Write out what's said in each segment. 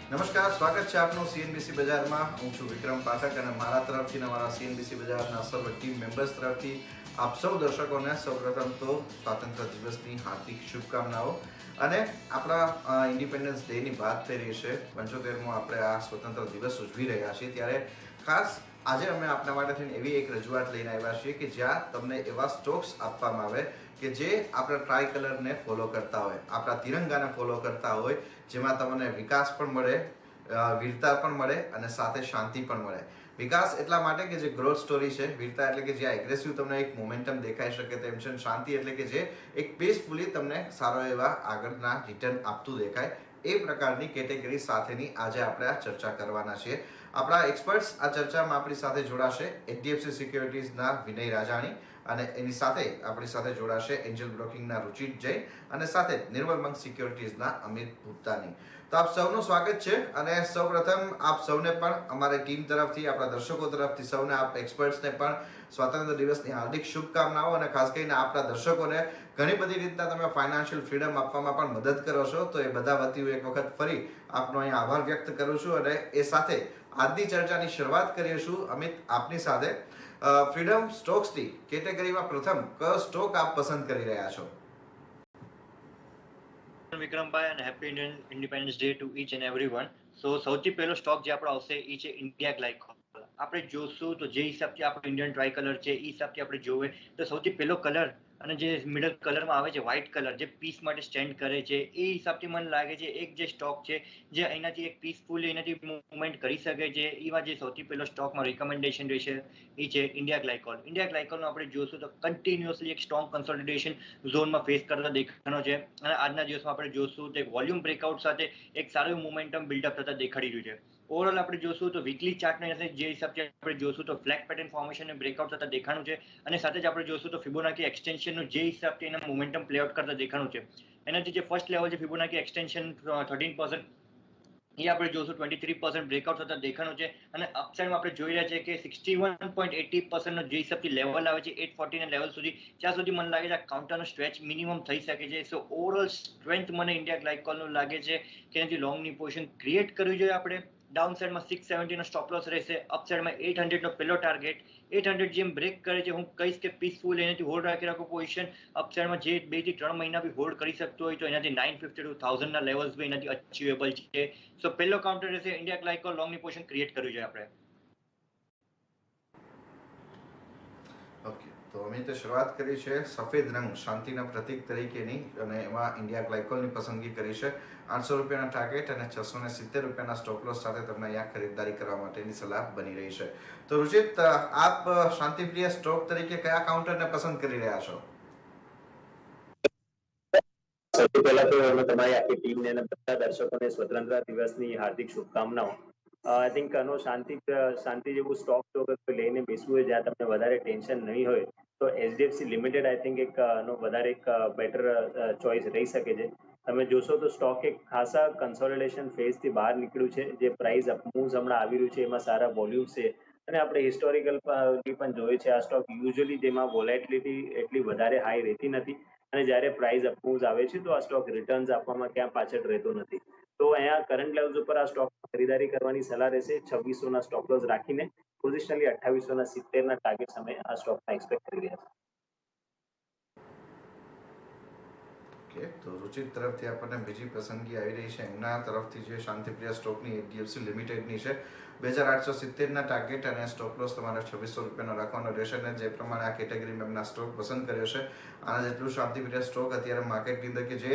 નમસ્કાર, સ્વાગત છે આપનું સીએનબીસી બજારમાં. હું છું વિક્રમ પાઠક અને મારા તરફથી અમારા સીએનબીસી બજારના સર્વ ટીમ મેમ્બર્સ તરફથી આપ સૌ દર્શકોને સૌપ્રથમ તો સ્વાતંત્ર્ય દિવસની હાર્દિક શુભકામનાઓ. અને આપણા ઇન્ડિપેન્ડન્સ ડેની વાત થઈ રહી છે, 75મો આપણે આ સ્વતંત્ર દિવસ ઉજવી રહ્યા છીએ, ત્યારે ખાસ આજે અમે આપના માટે એવી એક રજૂઆત લઈને આવ્યા છીએ કે જ્યાં તમને એવા સ્ટોક્સ આપવામાં આવે કે જે આપણા ટ્રાય કલરને ફોલો કરતા હોય, આપણા તિરંગાને ફોલો કરતા હોય, જેમાં તમને વિકાસ પણ મળે, વીરતા પણ મળે અને સાથે શાંતિ પણ મળે. વિકાસ એટલા માટે કે જે ગ્રોથ સ્ટોરી છે, વીરતા એટલે કે જ્યાં એગ્રેસિવ તમને એક મોમેન્ટમ દેખાઈ શકે તેમ છે, શાંતિ એટલે કે જે એક પીસફુલી તમને સારો એવા આગળના રિટર્ન આપતું દેખાય, એ પ્રકારની કેટેગરી સાથેની આજે આપણે આ ચર્ચા કરવાના છીએ. આપણા એક્સપર્ટ્સ આ ચર્ચામાં આપણી સાથે જોડાશે એચડીએફસી સિક્યોરિટીઝના વિનય રાજાણી, અને એની સાથે આપણી સાથે જોડાશે એન્જલ બ્રોકિંગના રુચિત જૈન, અને સાથે નિર્મલ મંગ સિક્યોરિટીઝના અમિત ગુપ્તાની. તો આપ સૌનું સ્વાગત છે. અને સૌપ્રથમ આપ સૌને પણ અમારી ટીમ તરફથી, આપણા દર્શકો તરફથી સૌને, આપ એક્સપર્ટ્સને પણ સ્વાતંત્ર્ય દિવસની હાર્દિક શુભકામનાઓ. અને ખાસ કરીને આપણા દર્શકોને ઘણી બધી રીતના તમે ફાઇનાન્શિયલ ફ્રીડમ આપવામાં પણ મદદ કરો છો, તો એ બધા વતી હું એક વખત ફરી આપનો અહીંયા આભાર વ્યક્ત કરું છું. અને એ સાથે આજની ચર્ચાની શરૂઆત કરીશું અમિત આપની સાથે. ફ્રીડમ સ્ટોક્સની કેટેગરીમાં પ્રથમ કયો સ્ટોક આપ પસંદ કરી રહ્યા છો? વિક્રમભાઈ, અને happy independence Day to each and everyone. So સૌથી પહેલો સ્ટોક જે આપણો આવશે એ છે ઇન્ડિયા ગ્લાયકોલ. આપણે જોશું તો જે હિસાબથી આપણો ઇન્ડિયન ટ્રાય કલર છે, એ હિસાબથી આપણે જોવે તો સૌથી પહેલો કલર અને જે મિડલ કલરમાં આવે છે વ્હાઇટ કલર, જે પીસ માટે સ્ટેન્ડ કરે છે, એ હિસાબથી મને લાગે છે એક જે સ્ટોક છે જે એનાથી એક પીસફુલી એનાથી મૂવમેન્ટ કરી શકે છે, એવા જે સૌથી પહેલો સ્ટોકમાં રિકમેન્ડેશન રહેશે એ છે ઇન્ડિયા ગ્લાયકોલ. ઇન્ડિયા ગ્લાયકોલનો આપણે જોશું તો કન્ટિન્યુઅસલી એક સ્ટ્રોંગ કન્સોલિડેશન ઝોનમાં ફેસ કરતા દેખાવાનો છે, અને આજના દિવસમાં આપણે જોશું તો વોલ્યુમ બ્રેકઆઉટ સાથે એક સારું મોમેન્ટમ બિલ્ડઅપ થતા દેખાડી રહ્યું છે. ઓવરઓલ આપણે જોશું તો વીકલી ચાર્ટને જે હિસાબથી આપણે જોશું તો ફ્લેગ પેટર્ન ફોર્મેશન બ્રેકઆઉટ થતા દેખાણું છે, અને સાથે જ આપણે જોશું તો ફિબોનાકી એક્સટેન્શનનું જે હિસાબથી એના મોમેન્ટમ પ્લેઆઉટ કરતા દેખાણું છે. એનાથી જે ફર્સ્ટ લેવલ છે ફિબોનાકી એક્સટેન્શન 13%, એ આપણે જોશું 23% બ્રેકઆઉટ થતા દેખાણું છે, અને અપસાઇડમાં આપણે જોઈ રહ્યા છે કે 61.80% નો જે હિસાબથી લેવલ આવે છે 840 ના લેવલ સુધી, ત્યાં સુધી મને લાગે છે આ કાઉન્ટરનો સ્ટ્રેચ મિનિમમ થઈ શકે છે. સો ઓવરઓલ સ્ટ્રેન્થ મને ઇન્ડિયા ગ્લાયકોલનું લાગે છે કે એનાથી લોંગની પોઝિશન ક્રિએટ કરવી જોઈએ આપણે. ડાઉન સાઇડમાં 670 નો સ્ટોપ લોસ રહેશે, અપ સાઇડમાં 800 નો પહેલો ટાર્ગેટ. 800 જેમ બ્રેક કરે છે, હું કહીશ કે પીસફુલ એનાથી હોલ્ડ રાખી રાખો પોઝિશન. અપ સાઇડમાં જે 2 થી 3 મહિના બી હોલ્ડ કરી શકતો હોય તો એનાથી 950 to 1000 ના લેવલ્સ બી એનાથી અચીવેબલ છે. સો પહેલો કાઉન્ટર રહેશે ઇન્ડિયા ગ્લાયકોલ, લોંગની પોઝિશન ક્રિએટ કરવી જોઈએ આપણે. ઓકે, તો અમિતે શરૂઆત કરી છે સફેદ રંગ શાંતિના પ્રતીક તરીકેની, અને એમાં ઇન્ડિયા ગ્લાયકોલની પસંદગી કરી છે. 800 રૂપિયાના ટાર્ગેટ અને 670 રૂપિયાના સ્ટોપ લોસ સાથે તમને અહીંયા ખરીદદારી કરવા માટેની સલાહ બની રહી છે. તો રુચિત, આપ શાંતિપ્રિય સ્ટોક તરીકે કયા કાઉન્ટરને પસંદ કરી રહ્યા છો? સૌથી પહેલા તો હું તમારી આખી ટીમને અને બધા દર્શકોને સ્વતંત્રતા દિવસની હાર્દિક શુભકામનાઓ. આઈ થિંક શાંતિ જેવું સ્ટોક જો લઈને બેસવું હોય જ્યાં તમને વધારે ટેન્શન નહીં હોય, તો એચડીએફસી લિમિટેડ આઈ થિંક વધારે એક બેટર ચોઇસ રહી શકે છે. તમે જોશો તો સ્ટોક એક ખાસા કન્સોલિડેશન ફેઝથી બહાર નીકળ્યું છે, જે પ્રાઇસ અપમૂવ્સ હમણાં આવી રહ્યું છે એમાં સારા વોલ્યુમ છે, અને આપણે હિસ્ટોરિકલ પણ જોઈએ છે આ સ્ટોક યુઝ્યુઅલી જેમાં વોલેટિલિટી એટલી વધારે હાઈ રહેતી નથી, અને જ્યારે પ્રાઇસ અપમૂવ્સ આવે છે તો આ સ્ટોક રિટર્ન્સ આપવામાં ક્યાં પાછળ રહેતો નથી. તો અહીંયા કરંટ લેવલ્સ ઉપર આ સ્ટોક ખરીદારી કરવાની સલાહ રહેશે. 2600 ના સ્ટોપ લોસ રાખીને પોઝિશનલી 2870 ના ટાર્ગેટ સામે આ સ્ટોકમાં એક્સપેક્ટ કરી રહ્યા છે. તો રુચિત તરફથી આપણને બીજી પસંદગી આવી રહી છે, એમના તરફથી જે શાંતિપ્રિય સ્ટોકની એચડીએફસી લિમિટેડની છે. 2870 ના ટાર્ગેટ અને સ્ટોપ લોસ તમારે 2600 રૂપિયાનો રાખવાનો રહેશે, અને જે પ્રમાણે આ કેટેગરીમાં એમના સ્ટોક પસંદ કર્યો છે, આના જેટલું શાંતિપ્રિય સ્ટોક અત્યારે માર્કેટની અંદર કે જે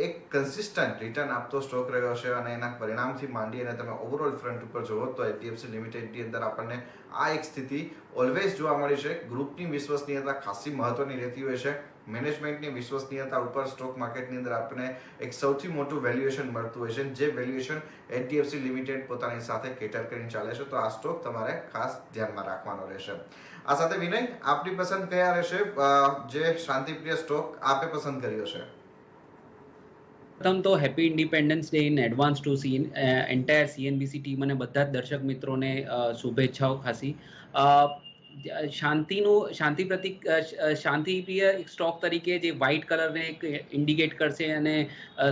એક કન્સિસ્ટન્ટ રિટર્ન આપતો સ્ટોક રહ્યો છે, અને એના પરિણામથી માંડી અને તમે ઓવરઓલ ફ્રન્ટ ઉપર જુઓ તો એચડીએફસી લિમિટેડની અંદર આપણને આ એક સ્થિતિ ઓલવેઝ જોવા મળી છે. ગ્રુપની વિશ્વસનીયતા ખાસી મહત્વની રહેતી હોય છે. મેનેજમેન્ટની વિશ્વસનીયતા ઉપર સ્ટોક માર્કેટની અંદર આપણને એક સૌથી મોટું વેલ્યુએશન મળતું હોય છે, જે વેલ્યુએશન એચડીએફસી લિમિટેડ પોતાની સાથે કેટર કરીને ચાલે છે. તો આ સ્ટોક તમારે ખાસ ધ્યાનમાં રાખવાનો રહેશે. આ સાથે વિનય, આપની પસંદ કયા રહેશે? જે શાંતિપ્રિય સ્ટોક આપે પસંદ કર્યો છે? પ્રથમ તો happy independence day in advance to entire CNBC team અને બધા જ દર્શક મિત્રોને શુભેચ્છાઓ ખાસી. શાંતિ પ્રતિક શાંતિપ્રિય એક સ્ટોક તરીકે જે વ્હાઇટ કલરને એક ઇન્ડિકેટ કરશે અને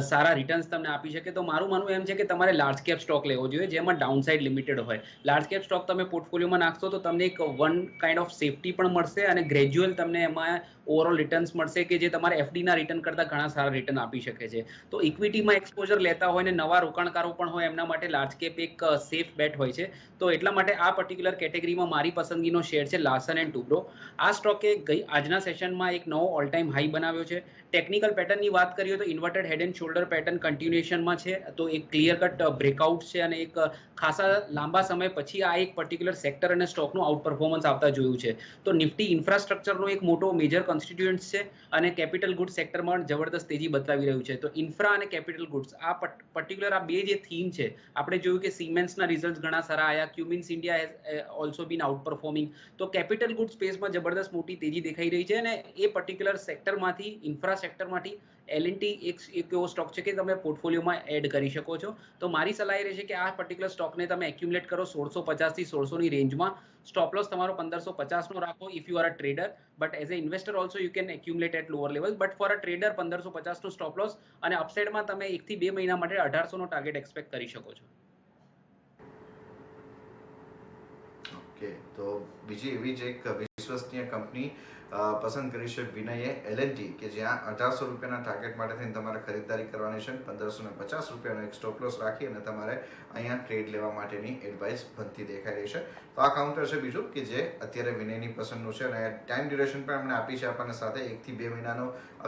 સારા રિટર્ન્સ તમને આપી શકે, તો મારું માનવું એમ છે કે તમારે લાર્જ કેપ સ્ટોક લેવો જોઈએ જેમાં ડાઉનસાઇડ લિમિટેડ હોય. લાર્જ કેપ સ્ટોક તમે પોર્ટફોલિયોમાં નાખશો તો તમને એક વન કાઇન્ડ ઓફ સેફટી પણ મળશે અને ગ્રેજ્યુઅલ તમને એમાં ઓવરઓલ રિટર્ન્સ મળશે કે જે તમારે એફડીના રિટર્ન કરતાં ઘણા સારા રિટર્ન આપી શકે છે. તો ઇક્વિટીમાં એક્સપોઝર લેતા હોય ને નવા રોકાણકારો પણ હોય એમના માટે લાર્જ કેપ એક સેફ બેટ હોય છે. તો એટલા માટે આ પર્ટિક્યુલર કેટેગરીમાં મારી પસંદગીનો શેર છે લાર્સન એન્ડ ટુબ્રો. આ સ્ટોકે આજના સેશનમાં એક નવો ઓલ ટાઈમ હાઈ બનાવ્યો છે. ટેકનિકલ પેટર્નની વાત કરીએ તો inverted head and shoulder pattern કન્ટિન્યુએશનમાં છે, તો એક ક્લિયર કટ બ્રેકઆઉટ છે અને એક ખાસા લાંબા સમય પછી આ એક પર્ટિક્યુલર સેક્ટર અને સ્ટોકનું આઉટ પરફોર્મન્સ આવતા જોયું છે. તો નિફ્ટી ઇન્ફ્રાસ્ટ્રક્ચરનો એક મોટો મેજર કોન્સ્ટિટ્યુઅન્ટ છે અને કેપિટલ ગુડ્સ સેક્ટરમાં જબરદસ્ત તેજી બતાવી રહ્યું છે. તો ઇન્ફ્રા અને કેપિટલ ગુડ્સ આ પર્ટિક્યુલર આ બે જે થીમ છે, આપણે જોયું કે સિમેન્સના રિઝલ્ટ ઘણા સારા આવ્યા, Cummins India has also been outperforming. તો કેપિટલ ગુડ્સ સ્પેસમાં જબરદસ્ત મોટી તેજી દેખાઈ રહી છે અને એ પર્ટિક્યુલર સેક્ટરમાંથી ઇન્ફ્રા સેક્ટરમાંથી એલએનટી એક એવો સ્ટોક છે કે તમે પોર્ટફોલિયોમાં એડ કરી શકો છો. તો મારી સલાહ એ રહેશે કે આ પર્ટિક્યુલર સ્ટોકને તમે એક્યુમ્યુલેટ કરો 1650 થી 1600ની રેન્જમાં. સ્ટોપ લોસ તમારો 1550 નો રાખો if you are a trader, but as a investor also you can accumulate at lower level, but for a trader 1550 નો સ્ટોપ લોસ અને અપસાઇડમાં તમે 1 થી 2 મહિના માટે 1800 નો ટાર્ગેટ એક્સપેક્ટ કરી શકો છો. ઓકે, તો બીજી એવી જ એક વિશ્વસનીય કંપની પસંદ કરી છે વિનયે, એલએનટી, કે જ્યાં 1800 રૂપિયાના ટાર્ગેટ માટે થઈને તમારે ખરીદારી કરવાની છે. 1550 રૂપિયાનો એક સ્ટોપ લોસ રાખી અને તમારે અહીંયા ટ્રેડ લેવા માટેની એડવાઇસ બનતી દેખાઈ રહી છે. તો આ કાઉન્ટર છે બીજું કે જે અત્યારે વિનયની પસંદનું છે અને ટાઈમ ડ્યુરેશન પણ એમણે આપી છે આપણને સાથે 1 થી 2 મહિનાનો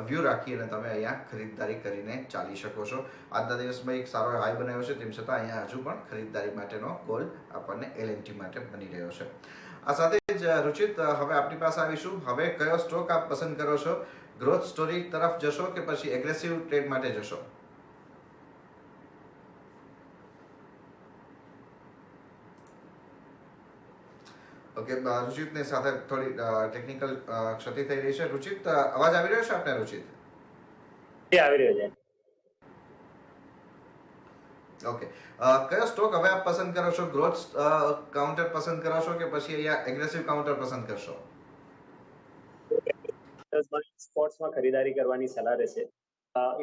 વ્યૂ રાખી અને તમે અહીંયા ખરીદારી કરીને ચાલી શકો છો. આજના દિવસમાં એક સારો હાઈ બનાવ્યો છે, તેમ છતાં અહીંયા હજુ પણ ખરીદારી માટેનો કોલ આપણને એલએનટી માટે બની રહ્યો છે. આ સાથે જ રુચિત, હવે આપણી પાસે આવીશું. હવે કયો સ્ટોક આપ પસંદ કરો છો? ગ્રોથ સ્ટોરી તરફ જશો કે પછી એગ્રેસિવ ટ્રેડ માટે જશો? ઓકે, રુચિતની સાથે થોડી ટેકનિકલ ક્ષતિ થઈ રહી છે. રુચિત, અવાજ આવી રહ્યો છે આપને? રુચિત આવી રહ્યો છે. ઓકે, કયો સ્ટોક હવે આપ પસંદ કરો છો? ગ્રોથ કાઉન્ટર પસંદ કરો છો કે પછી અહીંયા એગ્રેસિવ કાઉન્ટર પસંદ કરશો? સ્પોર્ટ્સમાં ખરીદારી કરવાની સલાહ રહેશે.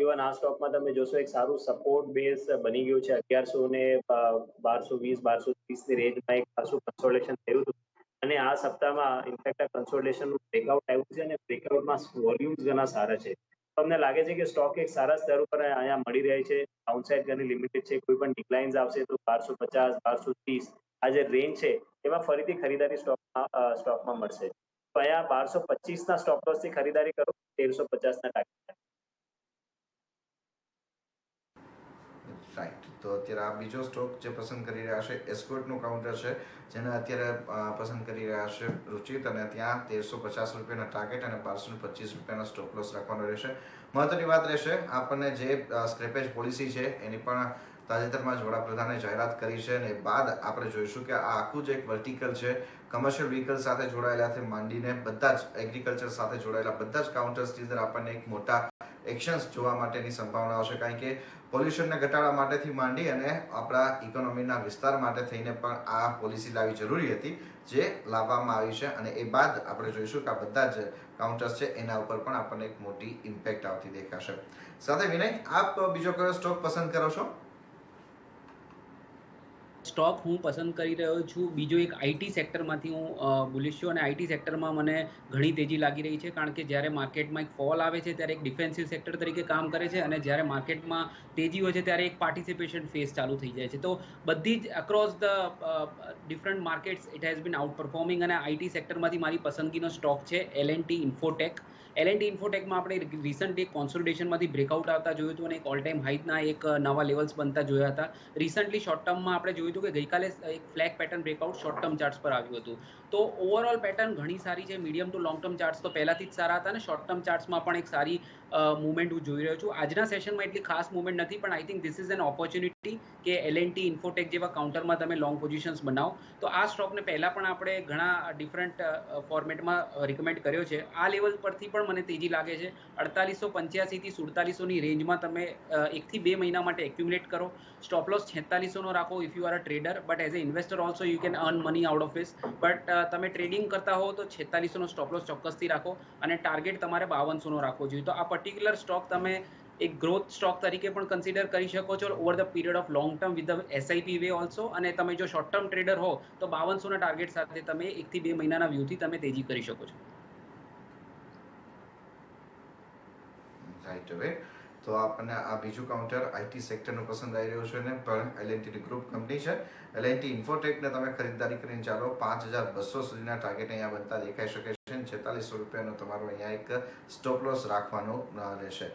ઇવન આ સ્ટોકમાં તમે જોશો એક સારું સપોર્ટ બેઝ બની ગયું છે. 1100 ને 1220 1230 ની રેન્જમાં એક ખાસું કન્સોલિડેશન થયું હતું અને આ સપ્તાહમાં ઇનફેક્ટ આ કન્સોલિડેશનનું બ્રેકઆઉટ આવ્યું છે અને બ્રેકઆઉટમાં વોલ્યુમ્સ ઘણા સારા છે. તમને લાગે છે કે સ્ટોક એક સારા સ્તર ઉપર અહીંયા મળી રહે છે, ડાઉનસાઇડ ઘણી લિમિટેડ છે, કોઈ પણ ડિક્લાઇન્સ આવશે તો 1250 1230 આ જે રેન્જ છે એમાં ફરીથી ખરીદારી સ્ટોકમાં મળશે. તો અહીંયા 1225 ના સ્ટોપ લોસ થી ખરીદારી કરો, 1350 ના ટાર્ગેટ. રાઈટ, તો અત્યારે આ બીજો સ્ટોક જે પસંદ કરી રહ્યા છે એસ્કોર્ટનું કાઉન્ટર છે, જેને અત્યારે પસંદ કરી રહ્યા છે રુચિત, અને ત્યાં 1350 રૂપિયાના ટાર્ગેટ અને 1225 રૂપિયાનો સ્ટોપ લોસ રાખવાનો રહેશે. મહત્વની વાત રહેશે, આપણને જે સ્ક્રેપેજ પોલિસી છે એની પણ તાજેતરમાં જ વડાપ્રધાને જાહેરાત કરી છે અને બાદ આપણે જોઈશું કે આ આખું જે એક વર્ટિકલ છે, કમર્શિયલ વ્હીકલ સાથે જોડાયેલાથી માંડીને બધા જ એગ્રીકલ્ચર સાથે જોડાયેલા બધા જ કાઉન્ટર્સની અંદર આપણને એક મોટા એક્શન્સ જોવા માટેની સંભાવનાઓ છે. કારણ કે પોલ્યુશનને ઘટાડવા માટેથી માંડી અને આપણા ઇકોનોમીના વિસ્તાર માટે થઈને પણ આ પોલિસી લાવવી જરૂરી હતી, જે લાવવામાં આવી છે અને એ બાદ આપણે જોઈશું કે આ બધા જ કાઉન્ટર્સ છે એના ઉપર પણ આપણને એક મોટી ઇમ્પેક્ટ આવતી દેખાશે. સાથે વિનય, આપ બીજો કયો સ્ટોક પસંદ કરો છો? સ્ટોક હું પસંદ કરી રહ્યો છું બીજો એક આઈટી સેક્ટરમાંથી હું બુલિશ છું અને આઈટી સેક્ટરમાં મને ઘણી તેજી લાગી રહી છે, કારણ કે જ્યારે માર્કેટમાં એક ફોલ આવે છે ત્યારે એક ડિફેન્સિવ સેક્ટર તરીકે કામ કરે છે અને જ્યારે માર્કેટમાં તેજી હોય છે ત્યારે એક પાર્ટિસિપેશન ફેઝ ચાલુ થઈ જાય છે. તો બધી જ across the different markets it has been out performing અને આઈટી સેક્ટરમાંથી મારી પસંદગીનો સ્ટોક છે એલએનટી ઇન્ફોટેક. એલએનટી ઇન્ફોટેકમાં આપણે રિસન્ટ એક કોન્સોલિડેશનમાંથી બ્રેકઆઉટ આવતા જોયું હતું અને એક ઓલ ટાઈમ હાઈના એક નવા લેવલ્સ બનતા જોયા હતા. રિસન્ટલી શોર્ટ ટર્મમાં આપણે જોયું હતું કે ગઈકાલે એક flag pattern breakout short term charts પર આવ્યું હતું. તો ઓવરઓલ પેટર્ન ઘણી સારી છે. Medium two long term charts તો પહેલાથી જ સારા હતા અને શોર્ટ ટર્મ ચાર્ટ્સમાં પણ એક સારી મુવમેન્ટ હું જોઈ રહ્યો છું. આજના સેશનમાં એટલી ખાસ મુવમેન્ટ નથી, પણ I think this is an opportunity કે એલએનટી ઇન્ફોટેક જેવા કાઉન્ટરમાં તમે લોંગ પોઝિશન્સ બનાવો. તો આ સ્ટોકને પહેલાં પણ આપણે ઘણા ડિફરન્ટ ફોર્મેટમાં રિકમેન્ડ કર્યો છે. આ લેવલ પરથી પણ મને તેજી લાગે છે. 4885 થી 4700ની રેન્જમાં તમે 1 થી 2 મહિના માટે એક્યુમ્યુલેટ કરો. સ્ટોપ લોસ 4600 નો રાખો if you are a trader, but as a investor also you can earn money out of this. But તમે ટ્રેડિંગ કરતા હો તો 4600 નો સ્ટોપ લોસ ચોક્કસથી રાખો અને ટાર્ગેટ તમારે 5200 નો રાખવો જોઈએ. તો આ પર્ટિક્યુલર સ્ટોક તમે એક ગ્રોથ સ્ટોક તરીકે પણ કન્સિડર કરી શકો છો over the period of long term with the SIP way also. અને તમે જો શોર્ટ ટર્મ ટ્રેડર હો તો 5200 ના ટાર્ગેટ સાથે તમે 1 થી 2 મહિનાના વ્યૂથી તમે તેજી કરી શકો છો. રાઈટ. હવે તો આપણને આ બીજું કાઉન્ટર આઈટી સેક્ટરનું પસંદ આવી રહ્યું છે ને પણ એલએનટી ગ્રુપ કંપની છે. એલએનટી ઇન્ફોટેકને તમે ખરીદદારી કરીને ચાલો 5200 સુધીના ટાર્ગેટ અહીંયા બનતા દેખાઈ શકે છે. 4600 રૂપિયાનો તમારો અહીંયા એક સ્ટોપ લોસ રાખવાનો રહેશે.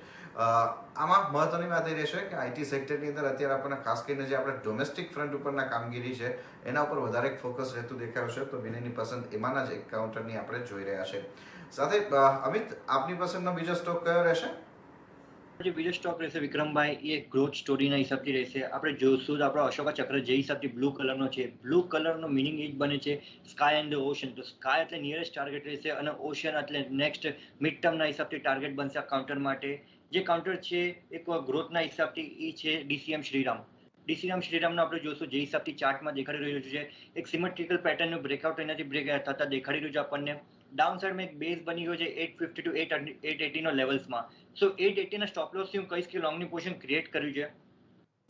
આમાં મહત્વની વાત એ રહેશે કે આઈટી સેક્ટરની અંદર અત્યારે આપણને ખાસ કરીને જે આપણે ડોમેસ્ટિક ફ્રન્ટ ઉપરના કામગીરી છે એના ઉપર વધારે ફોકસ રહેતું દેખાયું છે. તો વિનયની પસંદ એમાંના જ એક કાઉન્ટરની આપણે જોઈ રહ્યા છે. સાથે અમિત, આપની પસંદનો બીજો સ્ટોક કયો રહેશે? જે બીજો સ્ટોક રહેશે વિક્રમભાઈ, એ ગ્રોથ સ્ટોરીના હિસાબથી રહેશે. આપણે જોશું તો આપણો અશોકા ચક્ર જે હિસાબથી બ્લુ કલરનો છે, બ્લુ કલરનો મિનિંગ એ જ બને છે સ્કાય એન્ડ ધ ઓશન. તો સ્કાય એટલે નિયરેસ્ટ ટાર્ગેટ રહેશે અને ઓશન એટલે નેક્સ્ટ મિડ ટર્મના હિસાબથી ટાર્ગેટ બનશે આ કાઉન્ટર માટે. જે કાઉન્ટર છે એક ગ્રોથના હિસાબથી એ છે ડીસીએમ શ્રીરામ. ડીસીએમ શ્રીરામનો આપણે જોશું જે હિસાબથી ચાર્ટમાં દેખાડી રહ્યું છે એક સિમેટ્રિકલ પેટર્નનું બ્રેકઆઉટ એનાથી બ્રેક થતા દેખાડી રહ્યું છે આપણને. ડાઉન સાઈડમાં એક બેઝ બની ગયો છે 850 ટુ 880 નો લેવલ્સમાં. સો 880 ના સ્ટોપ લોસ થી હું કહીશ કે લોંગની પોઝિશન ક્રિએટ કર્યું છે.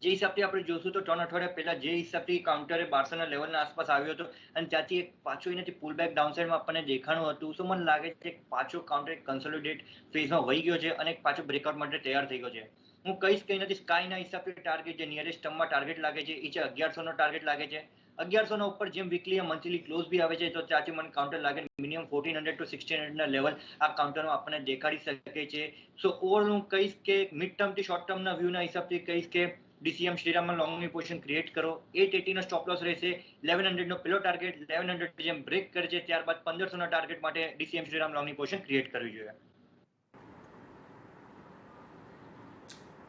જે હિસાબથી આપણે જોશું તો 3 અઠવાડિયા પહેલા જે હિસાબથી કાઉન્ટરે 1200 ના લેવલના આસપાસ આવ્યો હતો અને ત્યાંથી એક પાછું એનાથી પુલ બેક ડાઉન સાઈડમાં આપણને દેખાણું હતું. સો મને લાગે છે કે પાછો કાઉન્ટર એક કન્સોલિડેટ ફેઝમાં વહી ગયો છે અને એક પાછો બ્રેકઆઉટ માટે તૈયાર થઈ ગયો છે. હું કહીશ કે એનાથી સ્કાયના હિસાબથી ટાર્ગેટ જે નિયરેસ્ટ ટર્મમાં ટાર્ગેટ લાગે છે એ છે 1100 નો ટાર્ગેટ લાગે છે. 1100 ના ઉપર જેમ વીકલી મંથલી ક્લોઝ બી આવે છે તો ત્યાંથી મને કાઉન્ટર લાગે મિનિમમ 1400 ટુ 1600 ના લેવલ આ કાઉન્ટરમાં આપણને દેખાડી શકે છે. સો ઓવરઓલ હું કહીશ કે મિડ ટર્મ થી શોર્ટ ટર્મના વ્યૂના હિસાબથી કહીશ કે ડીસીએમ શ્રીરામમાં લોંગની પોઝિશન ક્રિએટ કરો. 880 નો સ્ટોપ લોસ રહેશે. 1100 નો પેલો ટાર્ગેટ 1100 જેમ બ્રેક કરે છે ત્યારબાદ 1500 ના ટાર્ગેટ માટે ડીસીએમ શ્રીરામ લોંગની પોઝિશન ક્રિએટ કરવી જોઈએ.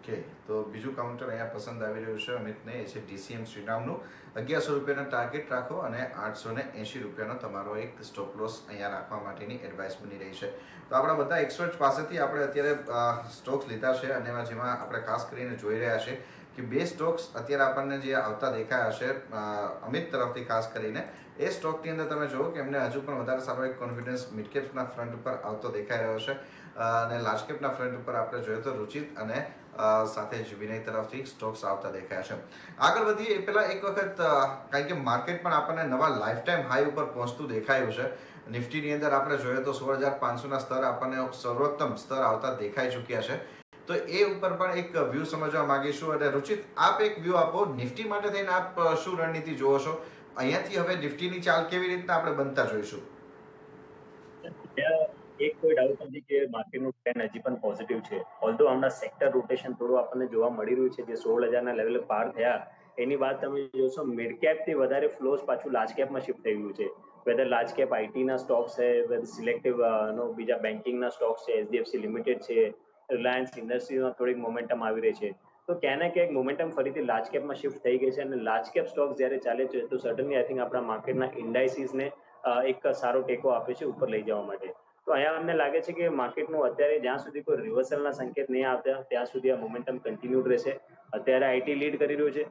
ઓકે, તો બીજું કાઉન્ટર અહીંયા પસંદ આવી રહ્યું છે અમિતને, એ છે ડીસીએમ શ્રીરામનું. 1100 રૂપિયાનો ટાર્ગેટ રાખો અને 880 રૂપિયાનો તમારો એક સ્ટોપ લોસ અહીંયા રાખવા માટેની એડવાઇસ બની રહી છે. તો આપણા બધા એક્સપર્ટ પાસેથી આપણે અત્યારે સ્ટોક્સ લીધા છે અને જેમાં આપણે ખાસ કરીને જોઈ રહ્યા છે કે બે સ્ટોક્સ અત્યારે આપણને જે આવતા દેખાયા છે અમિત તરફથી ખાસ કરીને, એ સ્ટોકની અંદર તમે જુઓ કે એમને હજુ પણ વધારે સારો એક કોન્ફિડન્સ મિડકેપ્સના ફ્રન્ટ ઉપર આવતો દેખાઈ રહ્યો છે અને લાર્જ કેપના ફ્રન્ટ ઉપર આપણે જોઈએ તો રુચિત અને સાથે જ વિનય તરફથી સ્ટોક્સ આવતા દેખાયા છે. આગળ વધીએ એ પહેલા એક વખત કારણ કે માર્કેટ પણ આપણને નવા લાઈફ ટાઈમ હાઈ ઉપર પહોંચતું દેખાયું છે. નિફ્ટીની અંદર આપણે જોઈએ તો 16,500 ના સ્તર આપણને સર્વોત્તમ સ્તર આવતા દેખાઈ ચૂક્યા છે. તો એ ઉપર પણ એક વ્યૂ સમજવા માંગીશું. અને રુચિત, આપ એક વ્યૂ આપો નિફ્ટી માટે થઈને, આપ શું રણનીતિ જોવો છો? અહીંયાથી હવે નિફ્ટીની ચાલ કેવી રીતના આપણે બનતા જોઈશું? એક કોઈ ડાઉટ નથી કે માર્કેટનું ટ્રેન્ડ હજી પણ પોઝિટિવ છે. ઓલ્ધો હમણાં સેક્ટર રોટેશન થોડું આપણને જોવા મળી રહ્યું છે. જે 16,000 ના લેવલે પાર થયા એની વાત તમે જોશો, મિડ કેપ થી વધારે ફ્લોઝ પાછું લાર્જ કેપમાં શિફ્ટ થઈ ગયું છે. વેધર લાર્જ કેપ આઈટી ના સ્ટોક્સ છે, વેધર સિલેક્ટિવ બીજા બેન્કિંગના સ્ટોક્સ છે, એચડીએફસી લિમિટેડ છે, રિલાયન્સ ઇન્ડસ્ટ્રીઝમાં થોડીક મોમેન્ટમ આવી રહી છે. તો ક્યાંક ને ક્યાંક મોમેન્ટમ ફરીથી લાર્જ કેપમાં શિફ્ટ થઈ ગઈ છે અને લાર્જ કેપ સ્ટોક્સ જ્યારે ચાલે છે તો સડનલી આઈ થિંક આપણા માર્કેટના ઇન્ડાઇસીસને એક સારો ટેકો આપે છે ઉપર લઈ જવા માટે. તો અહીંયા અમને લાગે છે કે માર્કેટનું અત્યારે જ્યાં સુધી કોઈ રિવર્સલના સંકેત નહીં આવતા ત્યાં સુધી આ મોમેન્ટમ કન્ટિન્યુડ રહેશે. અત્યારે આઈટી લીડ કરી રહ્યું છે,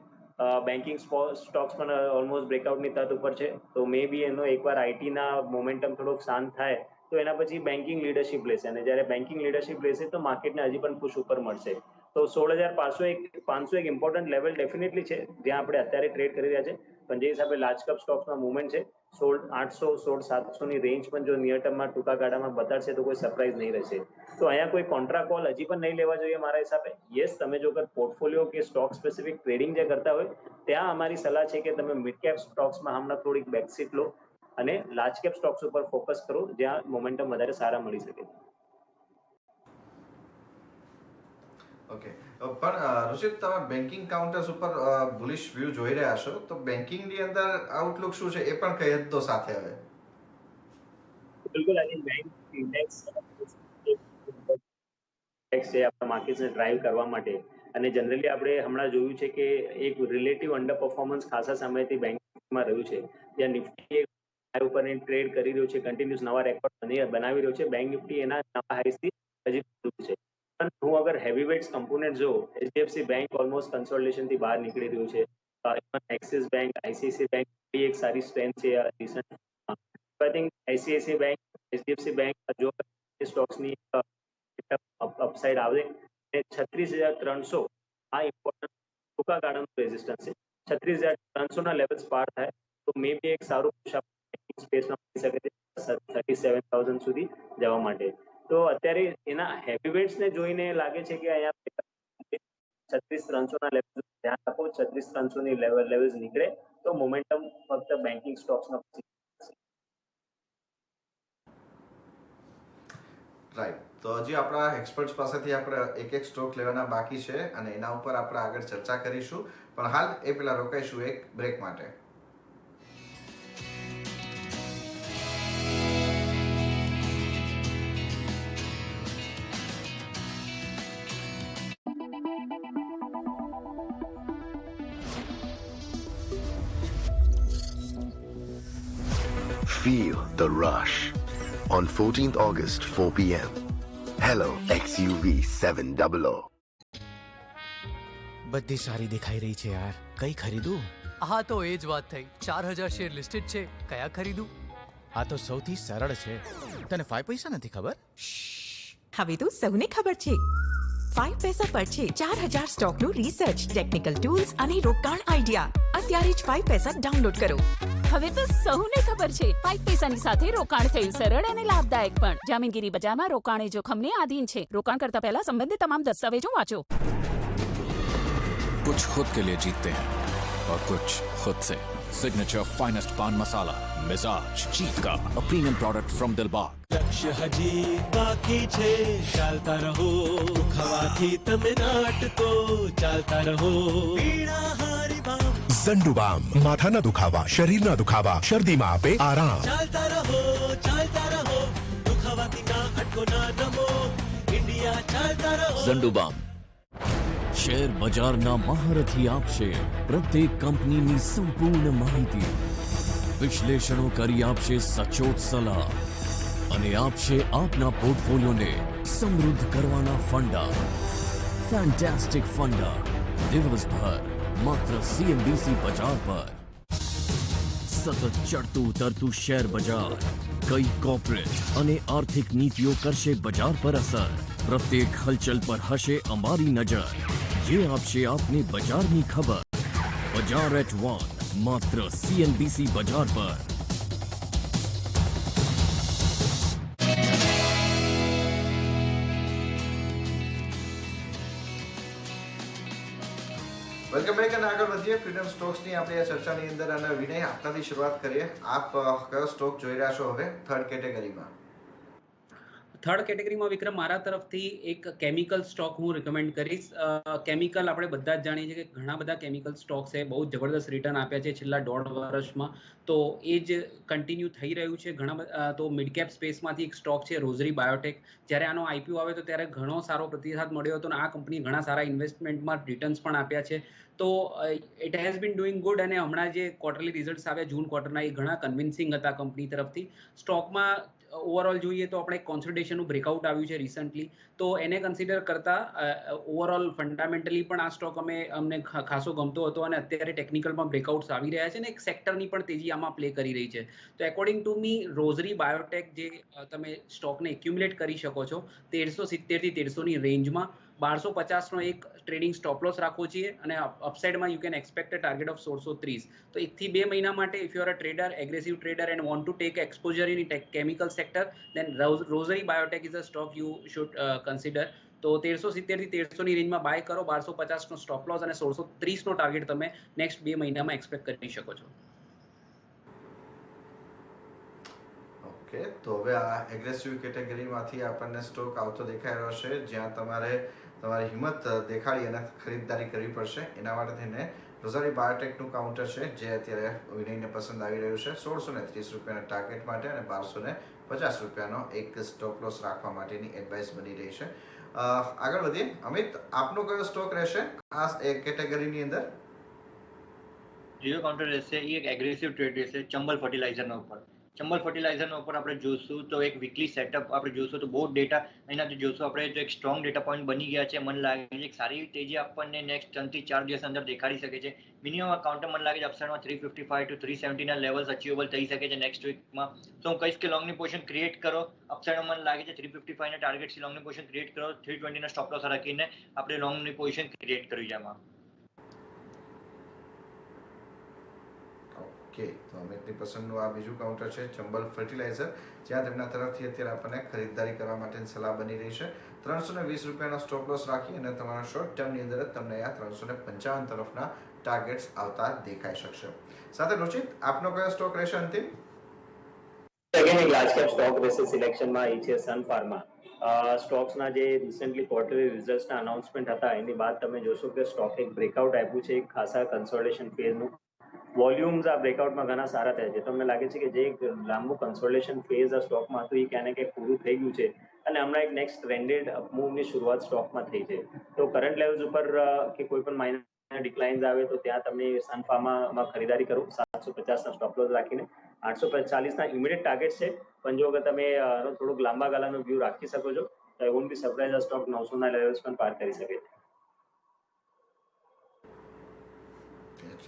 બેન્કિંગ સ્ટોક્સ પણ ઓલમોસ્ટ બ્રેકઆઉટની તત ઉપર છે. તો મે બી એનો એકવાર આઈટીના મોમેન્ટમ થોડોક શાંત થાય તો એના પછી બેન્કિંગ લીડરશિપ લેશે અને જ્યારે બેન્કિંગ લીડરશિપ લેશે તો માર્કેટને હજી પણ પુશ ઉપર મળશે. તો 16,500 એક ઇમ્પોર્ટન્ટ લેવલ ડેફિનેટલી છે જ્યાં આપણે અત્યારે ટ્રેડ કરી રહ્યા છે. પણ જે હિસાબે લાર્જ કેપ સ્ટોક્સમાં મુવમેન્ટ છે 16,800 16,700 ની રેન્જ પણ જો નિયર ટર્મમાં ટૂંકા ગાળામાં બતાડશે તો કોઈ સરપ્રાઇઝ નહીં રહેશે. તો અહીંયા કોઈ કોન્ટ્રા કોલ હજી પણ નહીં લેવા જોઈએ મારા હિસાબે. યસ, તમે જો પોર્ટફોલિયો કે સ્ટોક સ્પેસિફિક ટ્રેડિંગ જે કરતા હોય ત્યાં અમારી સલાહ છે કે તમે મિડ કેપ સ્ટોક્સમાં હમણાં થોડીક બેકસીટ લો અને લાર્જ કેપ સ્ટોક્સ ઉપર ફોકસ કરો જ્યાં મોમેન્ટમ વધારે સારા મળી શકે. ઓકે, પણ ઋષિત, તમે બેન્કિંગ કાઉન્ટર્સ ઉપર બુલિશ વ્યૂ જોઈ રહ્યા છો, તો બેન્કિંગની અંદર આઉટલુક શું છે એ પણ કહી તો સાથે હવે. બિલકુલ, આઈ બેંક ઇન્ડેક્સ છે આપણા માર્કેટ્સને ડ્રાઈવ કરવા માટે. અને જનરલી આપણે હમણાં જોયું છે કે એક રિલેટિવ અંડર પરફોર્મન્સ ખાસા સમયથી બેંકમાં રહ્યું છે. જ્યાં નિફ્ટી ઉપર ટ્રેડ કરી રહ્યું છે, કન્ટિન્યુઅસ નવા રેકોર્ડ બનાવી રહ્યો છે. બેંક નિફ્ટી એના નવા હાઈથી હજી વધુ છે. પણ હું અગર હેવીવેટ્સ કમ્પોનેન્ટ જો એચડીએફસી બેંક ઓલમોસ્ટ કન્સોલિડેશન થી બહાર નીકળી રહ્યું છે. એક્સિસ બેંક, આઈસીઆઈસીઆઈ બેંક એક સારી સ્ટ્રેન્થ છે recent I think ICICI bank, HDFC bank જો સ્ટોક્સની અપસાઇડ આવે અને 36,300 આ ઇમ્પોર્ટન્ટ ટૂંકા ગાળાનું રેઝિસ્ટન્સ છે. 36,300 ના લેવલ્સ પાર થાય તો મે બી એક સારું પુશ સ્પેસમાં મળી શકે છે 37,000 સુધી જવા માટે. તો અત્યારે એના હેવી વેટ્સને જોઈને લાગે છે કે અહીંયા 36,300 ના લેવલ ધ્યાન રાખો. 36,300 ની લેવલ્સ નીકળે તો મોમેન્ટમ ફક્ત બેન્કિંગ સ્ટોક્સમાં રાઈટ. તો હજી આપણા એક્સપર્ટ્સ પાસેથી આપણે એક સ્ટોક લેવાના બાકી છે અને એના ઉપર આપણે આગળ ચર્ચા કરીશું, પણ હાલ એ પહેલા રોકાઈશું એક બ્રેક માટે. Feel the rush on 14th August 4 p.m. Hello XUV 700. બધી સારી દેખાઈ રહી છે યાર, કઈ ખરીદું? હા તો એ જ વાત થઈ. 4,000 શેર લિસ્ટેડ છે, કયા ખરીદું? આ તો સૌથી સરળ છે. તને 5 પૈસા નથી ખબર? હવે તો સૌને ખબર છે. 5 પૈસા પર છે 4,000 સ્ટોકનું રિસર્ચ, ટેકનિકલ ટૂલ્સ અને રોકાણ આઈડિયા. અત્યારે જ 5 પૈસા ડાઉનલોડ કરો. હવે તો સૌને ખબર છે 5 પૈસાની સાથે રોકાણ થયું સરળ અને લાભદાયક પણ. જામીનગીરી બજારમાં રોકાણ એ જોખમને આધીન છે. રોકાણ કરતા પહેલા સંબંધિત તમામ દસ્તાવેજો વાંચો. कुछ खुद के लिए जीतते हैं और कुछ खुद से. सिग्नेचर फाइनेस्ट पान मसाला मिजाज जीत का a premium product from Dilbagh. लक्ष्य हजी बाकी छे, चालता रहो. खवाથી તમે નાટકો ચાલતા રહો. પીડા હારી બામ ઝંડુબામ, માથાના દુખાવા, શરીરના દુખાવા, શરદીમાં આપે આરામ. ચાલતા રહો. દુખાવાથી ના અટકો ના નમો. ઇન્ડિયા ચાલતા રહો. ઝંડુબામ શેર બજારના મહારથી આપશે પ્રત્યેક કંપનીની સંપૂર્ણ માહિતી, વિશ્લેષણો કરી આપશે સચોટ સલાહ અને આપશે આપના પોર્ટફોલિયોને સમૃદ્ધ કરવાના ફંડા. ફેન્ટાસ્ટિક ફંડા દિવસભર માત્ર CNBC બજાર પર. સતત ચડતું ઉતરતું શેર બજાર, કઈ કોર્પોરેટ અને આર્થિક નીતિઓ કરશે બજાર પર અસર. પ્રત્યેક હલચલ પર હશે અમારી નજર, જે આપશે આપને બજારની ખબર. બજાર એટ 1 માત્ર CNBC બજાર પર. વેલકમ બેક અને આગળ વધીએ ફ્રીડમ સ્ટોક્સની આપણી આ ચર્ચાની અંદર. અને વિનય, આપનાથી શરૂઆત કરીએ. આપ કયો સ્ટોક જોઈ રહ્યા છો હવે થર્ડ કેટેગરીમાં? થર્ડ કેટેગરીમાં વિક્રમ, મારા તરફથી એક કેમિકલ સ્ટોક હું રિકમેન્ડ કરીશ. કેમિકલ આપણે બધા જ જાણીએ છીએ કે ઘણા બધા કેમિકલ સ્ટોક્સ છે, બહુ જબરદસ્ત રિટર્ન આપ્યા છે છેલ્લા 1.5 વર્ષમાં. તો એ જ કન્ટિન્યુ થઈ રહ્યું છે. તો મિડ કેપ સ્પેસમાંથી એક સ્ટોક છે રોઝરી બાયોટેક. જ્યારે આનો IPO આવે તો ત્યારે ઘણો સારો પ્રતિસાદ મળ્યો હતો અને આ કંપની ઘણા સારા ઇન્વેસ્ટમેન્ટમાં રિટર્ન્સ પણ આપ્યા છે. તો it has been doing good. અને હમણાં જે ક્વાર્ટરલી રિઝલ્ટ્સ આવ્યા જૂન ક્વાર્ટરના, એ ઘણા કન્વિન્સિંગ હતા કંપની તરફથી. સ્ટોકમાં ઓવરઓલ જોઈએ તો આપણે કોન્સોલિડેશનનું બ્રેકઆઉટ આવ્યું છે રિસન્ટલી, તો એને કન્સિડર કરતા ઓવરઓલ ફંડામેન્ટલી પણ આ સ્ટોક અમને ખાસો ગમતો હતો. અને અત્યારે ટેકનિકલમાં બ્રેકઆઉટ્સ આવી રહ્યા છે અને એક સેક્ટરની પણ તેજી આમાં પ્લે કરી રહી છે. તો according to me rosary Biotech જે તમે સ્ટોકને એક્યુમ્યુલેટ કરી શકો છો 1370 થી 1300ની રેન્જમાં. 1250નો એક ટ્રેડિંગ સ્ટોપ લોસ રાખવો જોઈએ અને અપસાઇડમાં you can expect a target of 1630. તો 1 થી 2 મહિના માટે if you are a trader, aggressive trader and want to take exposure in chemical sector, then Rossari Biotech is a stock you should consider. તો 1370 થી 1300ની રેન્જમાં બાય કરો. 1250નો સ્ટોપ લોસ અને 1630નો target તમે નેક્સ્ટ 2 મહિનામાં એક્સપેક્ટ કરી શકો છો. ઓકે, તો હવે આ એગ્રેસિવ કેટેગરીમાંથી આપણને સ્ટોક આવતો દેખાઈ રહ્યો છે, જ્યાં તમારે તમારી હિંમત દેખાડી અને ખરીદદારી કરવી પડશે. એના માટે થઈને રોઝરી બાયોટેકનું કાઉન્ટર છે જે અત્યારે વિનયને પસંદ આવી રહ્યું છે. 1630 રૂપિયાના ટાર્ગેટ માટે અને 1250 રૂપિયાનો એક સ્ટોપ લોસ રાખવા માટેની એડવાઇસ બની રહી છે. આગળ વધીએ. અમિત, આપનો કયો સ્ટોક રહેશે આ કેટેગરીની અંદર? જીરો કાઉન્ટર રહેશે. એ એક એગ્રેસિવ ટ્રેડ રહેશે ચંબલ ફર્ટિલાઇઝરના ઉપર. ચંબલ ફર્ટિલાઇઝરના ઉપર આપણે જોશું તો એક વીકલી સેટઅપ આપણે જોશું તો બહુ ડેટા અહીંયાથી જોશું આપણે તો એક સ્ટ્રોંગ ડેટા પોઈન્ટ બની ગયા છે. મને લાગે છે એક સારી એવી તેજી આપણને નેક્સ્ટ 3 થી 4 દિવસ અંદર દેખાડી શકે છે. મિનિમમ આ કાઉન્ટર મને લાગે છે અપસાઇડમાં 355 ટુ 370 ના લેવલ્સ અચીવેબલ થઈ શકે છે નેક્સ્ટ વીકમાં. તો હું કહીશ કે લોંગની પોઝિશન ક્રિએટ કરો. અપસાઇડમાં મને લાગે છે 355 ના ટાર્ગેટ લોંગની પોઝિશન ક્રિએટ કરો. 320 ના સ્ટોપ લોસ રાખીને આપણે લોંગની પોઝિશન ક્રિએટ કરવી છે આમાં. ઓકે, તો અમિતની પસંદનું આ બીજું કાઉન્ટર છે ચંબલ ફર્ટિલાઇઝર, જ્યાં તેમના તરફથી અત્યારે આપણને ખરીદદારી કરવા માટેની સલાહ બની રહી છે. 320 રૂપિયાનો સ્ટોપ લોસ રાખી અને તમારા શોર્ટ ટર્મની અંદર જ તમને આ 355 તરફના ટાર્ગેટ્સ આવતા દેખાઈ શકશે. સાથે રુચિત, આપનો કયો સ્ટોક રહેશે અંતિમ? અગેન એક લાર્જ કેપ સ્ટોક રહેશે સિલેક્શનમાં, એ છે સન ફાર્મા. સ્ટોક્સના જે રિસેન્ટલી ક્વાર્ટરલી રિઝલ્ટ્સના અનાઉન્સમેન્ટ હતા એની બાદ તમે જોશો કે સ્ટોક એક બ્રેકઆઉટ આપ્યું છે, એક ખાસા કન્સોલિડેશન ફેઝનું. વોલ્યુમ્સ આ બ્રેકઆઉટમાં ઘણા સારા થયા છે. તમને લાગે છે કે જે એક લાંબુ કન્સોલિડેશન ફેઝ આ સ્ટોકમાં હતું એ ક્યાંક ને ક્યાંક પૂરું થઈ ગયું છે અને હમણાં એક નેક્સ્ટ ટ્રેન્ડેડ અપમૂવની શરૂઆત સ્ટોકમાં થઈ છે. તો કરંટ લેવલ્સ ઉપર કે કોઈ પણ માઇનર ડિક્લાઇન્સ આવે તો ત્યાં તમે સન ફાર્મામાં ખરીદારી કરો 750 ના સ્ટોપ લોસ રાખીને. 845 ના ઇમિડિયેટ ટાર્ગેટ છે, પણ જો અગર તમે થોડુંક લાંબા ગાળાનો વ્યૂ રાખી શકો છો તો આઈ વોન્ટ બી સરપ્રાઇઝ આ સ્ટોક 900 ના લેવલ્સ પણ પાર કરી શકે છે.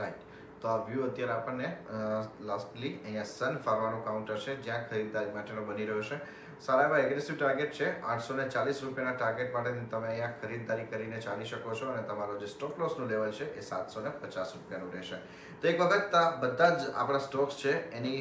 રાઈટ, તો આ વ્યૂ અત્યારે આપણને લાસ્ટલી અહીંયા સન ફાર્માનું કાઉન્ટર છે જ્યાં ખરીદદારી માટેનો બની રહ્યો છે. સારા એવા એગ્રેસિવ ટાર્ગેટ છે. 840 રૂપિયાના ટાર્ગેટ માટે તમે અહીંયા ખરીદદારી કરીને ચાલી શકો છો અને તમારો જે સ્ટોપ લોસનું લેવલ છે એ 750 રૂપિયાનું રહેશે. તો એક વખત બધા જ આપણા સ્ટોક્સ છે એની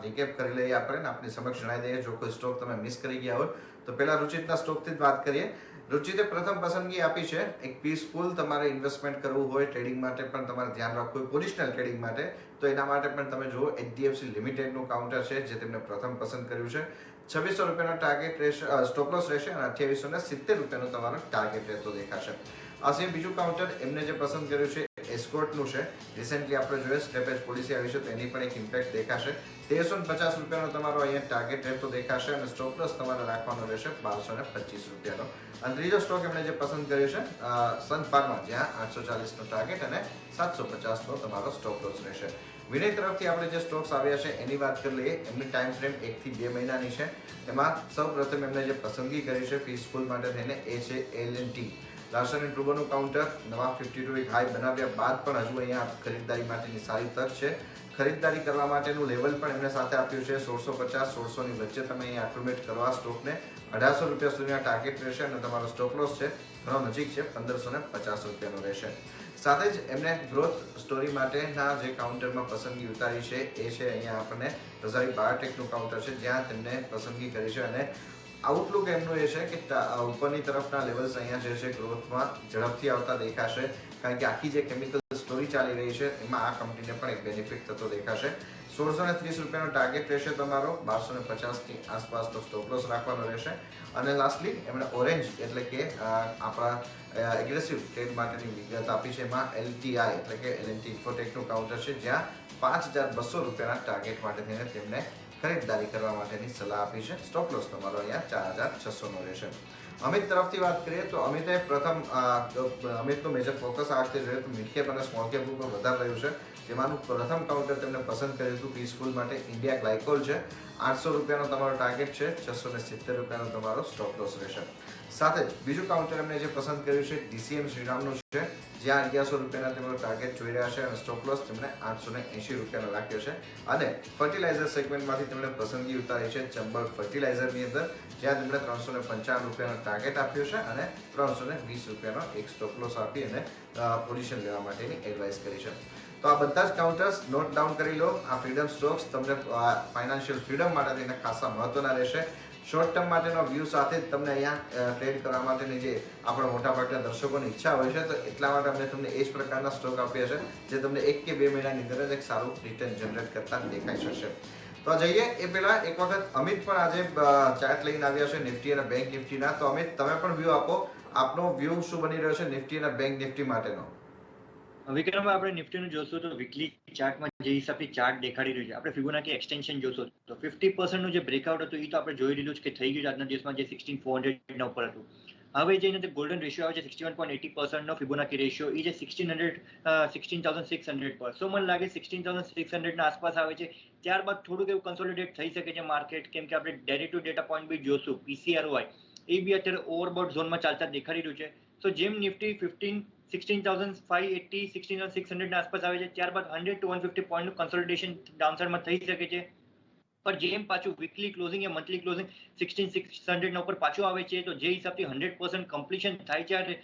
રિકેપ કરી લઈએ આપણે ને આપની સમક્ષ જણાવી દઈએ. જો કોઈ સ્ટોક તમે મિસ કરી ગયા હોય તો પહેલા રુચિતના સ્ટોકથી જ વાત કરીએ. રુચિતે પ્રથમ પસંદગી આપી છે એક પીસફુલ તમારે ઇન્વેસ્ટમેન્ટ કરવું હોય, ટ્રેડિંગ માટે પણ તમારે ધ્યાન રાખવું હોય, પોઝિશનલ ટ્રેડિંગ માટે, તો એના માટે પણ તમે જુઓ HDFC લિમિટેડનું કાઉન્ટર છે જે તેમને પ્રથમ પસંદ કર્યું છે. 2600 રૂપિયાનો ટાર્ગેટ રહેશે, સ્ટોપ લોસ રહેશે અને 2870 રૂપિયાનો તમારો ટાર્ગેટ રહેતો દેખાશે. આ સિવાય બીજું કાઉન્ટર એમને જે પસંદ કર્યું છે એસ્કોર્ટનું છે. રિસેન્ટલી આપણે જોઈએ સ્ટેપેજ પોલિસી આવી છે તો એની પણ એક ઇમ્પેક્ટ દેખાશે. 1350 રૂપિયાનો તમારો અહીંયા ટાર્ગેટ રહેતો દેખાશે અને સ્ટોપ લોસ તમારે રાખવાનો રહેશે 1225 રૂપિયાનો. અને ત્રીજો સ્ટોક એમણે જે પસંદ કર્યો છે સન ફાર્મા, જ્યાં 840 નો ટાર્ગેટ અને 750 નો તમારો સ્ટોપ લોસ રહેશે. વિનય તરફથી આપણે જે સ્ટોક્સ આવ્યા છે એની વાત કરી લઈએ. એમની ટાઈમ ફ્રેમ 1 થી 2 મહિનાની છે. એમાં સૌપ્રથમ એમણે જે પસંદગી કરી છે પીસફુલ માટે થઈને એ છે L&T. લાર્સન એન્ડ ટુબ્રોનું કાઉન્ટર નવા 52 વીક હાઈ બનાવ્યા બાદ પણ હજુ અહીંયા ખરીદદારી માટેની સારી તક છે. ખરીદદારી કરવા માટેનું લેવલ પણ એમને સાથે આપ્યું છે 1650-1600 ની વચ્ચે તમે અહીંયા એક્યુમેટ કરવા સ્ટોકને. 1800 રૂપિયા સુધીના ટાર્ગેટ રહેશે અને તમારો સ્ટોપ લોસ છે ઘણો નજીક છે 1550 રૂપિયાનો રહેશે. સાથે જ એમને ગ્રોથ સ્ટોરી માટેના જે કાઉન્ટરમાં પસંદગી ઉતારી છે એ છે અહીંયા આપણને રઝારી બાયોટેકનું કાઉન્ટર છે જ્યાં તેમને પસંદગી કરી છે અને આઉટલુક એમનું એ છે કે ઉપરની તરફના લેવલ્સ અહીંયા જે છે ગ્રોથમાં ઝડપથી આવતા દેખાશે, કારણ કે આખી જે કેમિકલ સ્ટોરી ચાલી રહી છે એમાં આ કંપનીને પણ એક બેનિફિટ થતો દેખાશે. 1630 રૂપિયાનો ટાર્ગેટ રહેશે તમારો, 1250 ની આસપાસનો સ્ટોપ લોસ રાખવાનો રહેશે. અને લાસ્ટલી એમણે ઓરેન્જ એટલે કે આપણા એગ્રેસિવ ટ્રેડ માટેની વિગત આપી છે. એમાં LTI એટલે કે L&T ઇન્ફોટેકનું કાઉન્ટર છે જ્યાં 5200 રૂપિયાના ટાર્ગેટ માટે થઈને તેમને ખરીદદારી કરવા માટેની સલાહ આપી છે. સ્ટોપ લોસ તમારો અહીંયા 4600 નો રહેશે. અમિત તરફથી વાત કરીએ તો અમિતે અમિતનું મેજર ફોકસ આ વખતે જોઈએ તો મિડ કેપ અને સ્મોલ કેપ ઉપર વધારે રહ્યું છે. જેમાંનું પ્રથમ કાઉન્ટર તેમને પસંદ કર્યું હતું પીસફુલ માટે ઇન્ડિયા ગ્લાયકોલ છે. 800 રૂપિયાનો તમારો ટાર્ગેટ છે, 670 રૂપિયાનો તમારો સ્ટોપ લોસ રહેશે. સાથે જ બીજું કાઉન્ટર એમને જે પસંદ કર્યું છે DCM શ્રીરામનું છે જ્યાં 1100 રૂપિયાના તેમનો ટાર્ગેટ જોઈ રહ્યા છે અને સ્ટોપ લોસ તેમણે 880 રૂપિયાનો રાખ્યો છે. અને ફર્ટિલાઇઝર સેગમેન્ટમાંથી તેમણે પસંદગી ઉતારી છે ચંબલ ફર્ટિલાઇઝરની અંદર જ્યાં તેમણે 355 રૂપિયાનો ટાર્ગેટ આપ્યો છે અને 320 રૂપિયાનો એક સ્ટોપ લોસ આપી અને પોઝિશન લેવા માટેની એડવાઇસ કરી છે. તો આ બધા જ કાઉન્ટર્સ નોટ ડાઉન કરી લો. આ ફ્રીડમ સ્ટોક્સ તમને ફાઇનાન્શિયલ ફ્રીડમ માટે થઈને ખાસા મહત્વના રહેશે. શોર્ટ ટર્મ માટેનો વ્યૂ સાથે જ તમને અહીંયા ટ્રેડ કરવા માટેની જે આપણા મોટાભાગના દર્શકોની ઈચ્છા હોય છે તો એટલા માટે અમે તમને એ જ પ્રકારના સ્ટોક આપ્યા છે જે તમને 1 કે 2 મહિનાની અંદર જ એક સારું રિટર્ન જનરેટ કરતા દેખાઈ શકશે. તો જઈએ એ પહેલા એક વખત અમિત પણ આજે ચાર્ટ લઈને આવ્યા છે નિફ્ટી અને બેંક નિફ્ટીના. તો અમિત તમે પણ વ્યૂ આપો, આપનો વ્યૂ શું બની રહ્યો છે નિફ્ટી અને બેંક નિફ્ટી માટેનો? વિક્રમભાઈ આપણે નિફ્ટીનું જોશું તો વીકલી ચાર્ટમાં જે હિસાબથી ચાર્ટ દેખાડી રહ્યું છે આપણે ફિબોનાકી એક્સટેન્શન જોશું તો 50% નું જે બ્રેકઆઉટ હતું એ તો આપણે જોઈ લીધું છે કે થઈ ગયું આજના દિવસમાં જે 16400 ના ઉપર હતું. હવે જઈને ગોલ્ડન રેશિયો આવે છે 61.80% નો ફિબોનાકી રેશિયો એ જે 16,600 પર. સો મને લાગે 16,600 ના આસપાસ આવે છે. ત્યારબાદ થોડુંક એવું કન્સોલિડેટ થઈ શકે છે માર્કેટ, કેમ કે આપણે ડેરી ટુ ડેટા પોઈન્ટ બી જોશું, PCROI એ બી અત્યારે ઓવરબોટ ઝોનમાં ચાલતા દેખાડી રહ્યું છે. તો જેમ નિફ્ટી 16,580 16,600 ના આસપાસ આવે છે, ત્યારબાદ 100 to 150 પોઈન્ટનું કન્સોલિડેશન ડાઉનસાઇડમાં થઈ શકે છે. પણ જેમ પાછું વીકલી ક્લોઝિંગ યા મંથલી ક્લોઝિંગ 16,600 ના ઉપર પાછું આવે છે, તો જે હિસાબથી 100% કમ્પ્લીશન થાય છે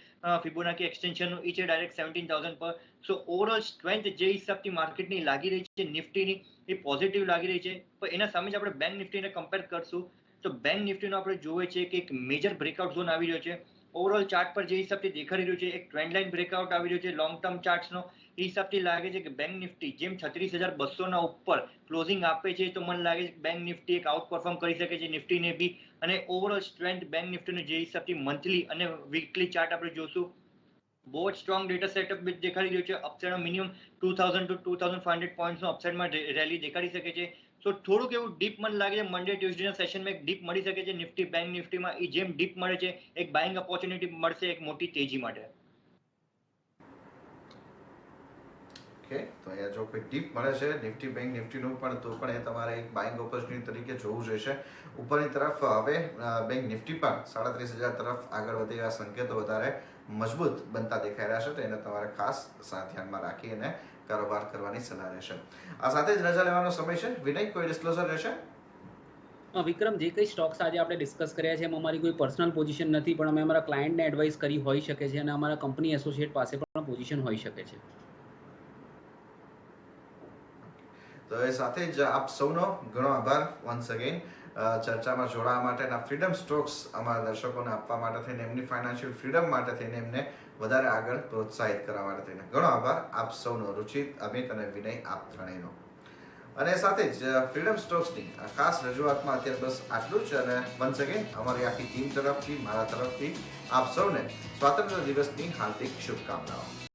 ફિબોનાકી એક્સટેન્શનનું એ છે ડાયરેક્ટ 17,000 પર. સો ઓવરઓલ સ્ટ્રેન્થ જે હિસાબથી માર્કેટની લાગી રહી છે નિફ્ટીની એ પોઝિટિવ લાગી રહી છે. પણ એના સામે જ આપણે બેંક નિફ્ટીને કમ્પેર કરશું તો બેંક નિફ્ટીનો આપણે જોવે છે કે એક મેજર બ્રેકઆઉટ ઝોન આવી રહ્યો છે. ઓવરઓલ ચાર્ટ પર જે હિસાબથી દેખાડી રહ્યું છે એક ટ્રેન્ડ લાઇન બ્રેકઆઉટ આવી રહ્યો છે લોંગ ટર્મ ચાર્ટ્સનો. એ હિસાબથી લાગે છે કે બેંક નિફ્ટી જેમ 36,200 ના ઉપર ક્લોઝિંગ આપે છે, તો મને લાગે છે બેંક નિફ્ટી એક આઉટ પરફોર્મ કરી શકે છે નિફ્ટીને બી. અને ઓવરઓલ સ્ટ્રેન્થ બેંક નિફ્ટીનો જે હિસાબથી મંથલી અને વીકલી ચાર્ટ આપણે જોશું, બહુ જ સ્ટ્રોંગ ડેટા સેટઅપ દેખાડી રહ્યું છે. અપસાઇડમાં મિનિમમ 2,000 to 2,500 પોઈન્ટ્સનો અપસાઇડમાં રેલી દેખાડી શકે છે. સો થોડુંક એવું ડીપ મને લાગે છે મંડે ટ્યુઝડેના સેશનમાં એક ડીપ મળી શકે છે નિફ્ટી બેંક નિફ્ટીમાં. એ જેમ ડીપ મળે છે એક બાઇંગ ઓપોર્ચ્યુનિટી મળશે એક મોટી તેજી માટે. ઓકે, તો અહીંયા જો કોઈ ડીપ મળે છે નિફ્ટી બેંક નિફ્ટીનું પણ, તો પણ એ તમારે એક બાઇંગ ઓપોર્ચ્યુનિટી તરીકે જોવું જોઈશે. ઉપરની તરફ હવે બેંક નિફ્ટી પણ 37,500 તરફ આગળ વધે એવા સંકેતો વધારે મજબૂત બનતા દેખાઈ રહ્યા છે, તો એને તમારે ખાસ ધ્યાનમાં રાખી અને કારોબાર કરવાની સલાહ રહેશે. આ સાથે જ રજા લેવાનો સમય છે. વિનય, કોઈ ડિસ્ક્લોઝર રહેશે? વિક્રમ, જે કઈ સ્ટોક્સ આજે આપણે ડિસ્કસ કર્યા છે એમાં અમારી કોઈ પર્સનલ પોઝિશન નથી, પણ અમે અમારા ક્લાયન્ટને એડવાઇસ કરી હોઈ શકે છે અને અમારા કંપની એસોસિએટ પાસે પણ પોઝિશન હોઈ શકે છે. તો એ સાથે જ આપ સૌનો ઘણો આભાર વન્સ અગેન ચર્ચામાં જોડાવા માટે અને ફ્રીડમ સ્ટોક્સ અમારા દર્શકોને આપવા માટે થઈને, એમની ફાઇનાન્શિયલ ફ્રીડમ માટે થઈને એમને વધારે આગળ પ્રોત્સાહિત કરવા માટે થઈને ઘણો આભાર આપ સૌનો, રુચિત, અમિત અને વિનય, આપ ત્રણેયનો. અને સાથે જ ફ્રીડમ સ્ટોક્સની ખાસ રજૂઆતમાં અત્યારે બસ આટલું જ. અને વન્સ અગેન અમારી આખી ટીમ તરફથી, મારા તરફથી આપ સૌને સ્વાતંત્ર્ય દિવસની હાર્દિક શુભકામનાઓ.